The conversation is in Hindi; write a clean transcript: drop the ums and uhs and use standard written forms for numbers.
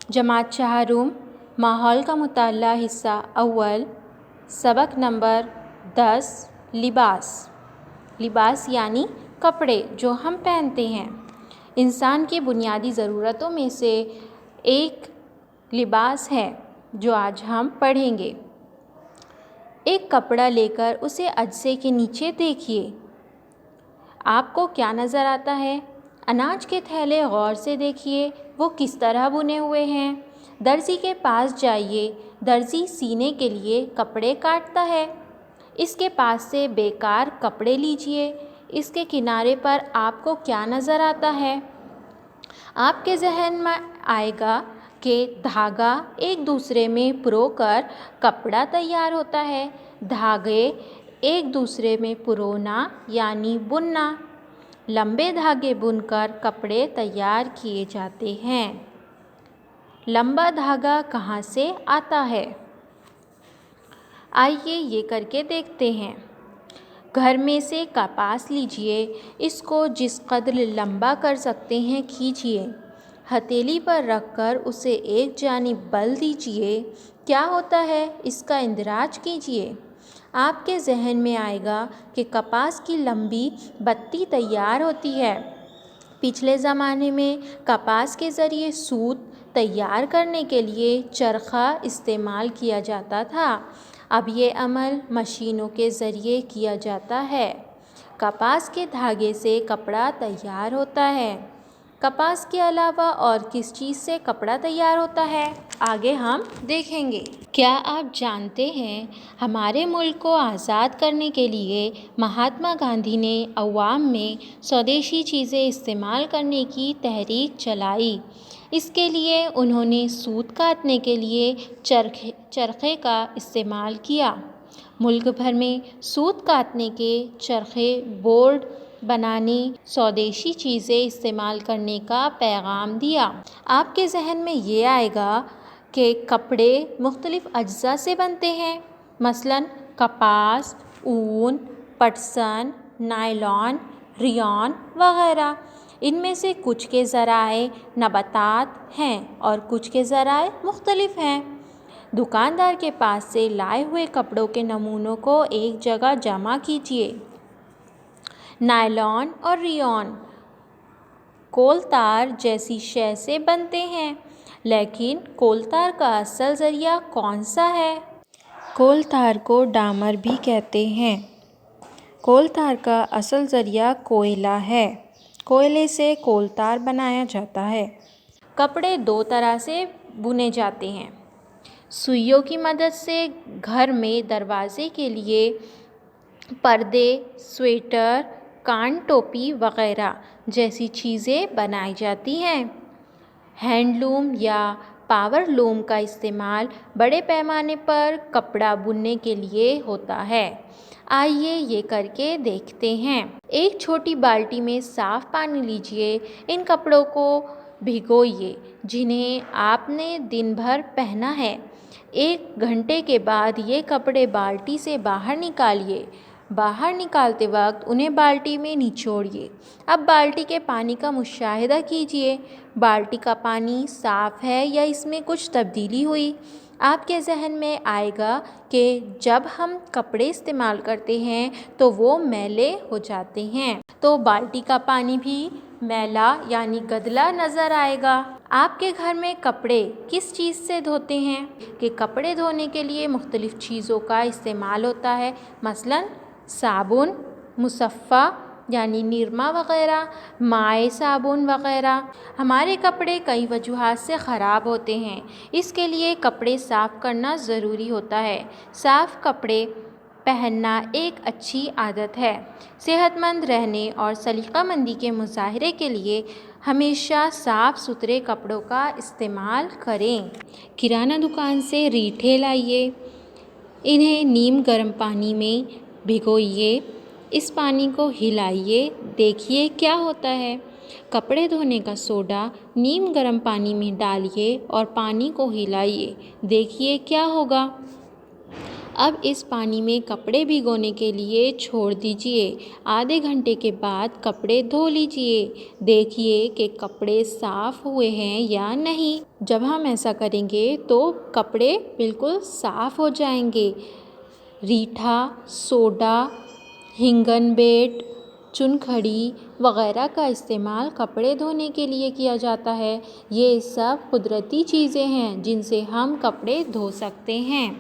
जमात शाहरूम, माहौल का मुताला हिस्सा अव्वल, सबक नंबर 10। लिबास। लिबास यानी कपड़े जो हम पहनते हैं। इंसान की बुनियादी ज़रूरतों में से एक लिबास है जो आज हम पढ़ेंगे। एक कपड़ा लेकर उसे अज्जे के नीचे देखिए। आपको क्या नज़र आता है? अनाज के थैले गौर से देखिए, वो किस तरह बुने हुए हैं। दर्जी के पास जाइए, दर्जी सीने के लिए कपड़े काटता है। इसके पास से बेकार कपड़े लीजिए। इसके किनारे पर आपको क्या नज़र आता है? आपके जहन में आएगा कि धागा एक दूसरे में पिरोकर कपड़ा तैयार होता है। धागे एक दूसरे में पिरोना यानी बुनना। लंबे धागे बुनकर कपड़े तैयार किए जाते हैं। लंबा धागा कहाँ से आता है? आइए ये करके देखते हैं। घर में से कपास लीजिए, इसको जिस कदर लंबा कर सकते हैं खींचिए। हथेली पर रखकर उसे एक जानिब बल दीजिए। क्या होता है इसका इंदराज कीजिए। आपके जहन में आएगा कि कपास की लंबी बत्ती तैयार होती है। पिछले ज़माने में कपास के ज़रिए सूत तैयार करने के लिए चरखा इस्तेमाल किया जाता था। अब ये अमल मशीनों के ज़रिए किया जाता है। कपास के धागे से कपड़ा तैयार होता है। कपास के अलावा और किस चीज़ से कपड़ा तैयार होता है, आगे हम देखेंगे। क्या आप जानते हैं हमारे मुल्क को आज़ाद करने के लिए महात्मा गांधी ने अवाम में स्वदेशी चीज़ें इस्तेमाल करने की तहरीक चलाई। इसके लिए उन्होंने सूत काटने के लिए चरखे का इस्तेमाल किया। मुल्क भर में सूत काटने के चरखे, बोर्ड बनाने, स्वदेशी चीज़ें इस्तेमाल करने का पैगाम दिया। आपके जहन में ये आएगा कि कपड़े मुख्तलिफ़ अज्जा से बनते हैं, मसलन कपास, ऊन, पटसन, नायलॉन, रियान वगैरह। इनमें से कुछ के ज़राए नबातात हैं और कुछ के ज़राए मुख्तलिफ़ हैं। दुकानदार के पास से लाए हुए कपड़ों के नमूनों को एक जगह जमा कीजिए। नायलॉन और रियान कोल तार जैसी शय से बनते हैं, लेकिन कोल तार का असल ज़रिया कौन सा है? कोल तार को डामर भी कहते हैं। कोल तार का असल ज़रिया कोयला है। कोयले से कोल तार बनाया जाता है। कपड़े दो तरह से बुने जाते हैं। सुइयों की मदद से घर में दरवाजे के लिए पर्दे, स्वेटर, कान टोपी वगैरह जैसी चीज़ें बनाई जाती हैं। हैंडलूम या पावर लूम का इस्तेमाल बड़े पैमाने पर कपड़ा बुनने के लिए होता है। आइए ये करके देखते हैं। एक छोटी बाल्टी में साफ़ पानी लीजिए। इन कपड़ों को भिगोइए जिन्हें आपने दिन भर पहना है। 1 घंटे के बाद ये कपड़े बाल्टी से बाहर निकालिए। बाहर निकालते वक्त उन्हें बाल्टी में निचोड़िए। अब बाल्टी के पानी का मुशाहिदा कीजिए। बाल्टी का पानी साफ़ है या इसमें कुछ तब्दीली हुई? आपके जहन में आएगा कि जब हम कपड़े इस्तेमाल करते हैं तो वो मैले हो जाते हैं, तो बाल्टी का पानी भी मैला यानी गदला नज़र आएगा। आपके घर में कपड़े किस चीज़ से धोते हैं? कि कपड़े धोने के लिए मुख्तलिफ़ चीज़ों का इस्तेमाल होता है, मसलन साबुन, मुसफ़्फ़ा यानी निरमा वग़ैरह, माए साबुन वग़ैरह। हमारे कपड़े कई वजूहात से ख़राब होते हैं, इसके लिए कपड़े साफ़ करना ज़रूरी होता है। साफ़ कपड़े पहनना एक अच्छी आदत है। सेहतमंद रहने और सलीक़ामंदी के मुज़ाहरे के लिए हमेशा साफ़ सुथरे कपड़ों का इस्तेमाल करें। किराना दुकान से रीठे लाइए। इन्हें नीम गर्म पानी में भिगोइए। इस पानी को हिलाइए, देखिए क्या होता है। कपड़े धोने का सोडा नीम गर्म पानी में डालिए और पानी को हिलाइए, देखिए क्या होगा। अब इस पानी में कपड़े भिगोने के लिए छोड़ दीजिए। आधे घंटे के बाद कपड़े धो लीजिए। देखिए कि कपड़े साफ़ हुए हैं या नहीं। जब हम ऐसा करेंगे तो कपड़े बिल्कुल साफ़ हो जाएंगे। रीठा, सोडा, हिंगनबेट, चुनखड़ी वगैरह का इस्तेमाल कपड़े धोने के लिए किया जाता है। ये सब कुदरती चीज़ें हैं जिनसे हम कपड़े धो सकते हैं।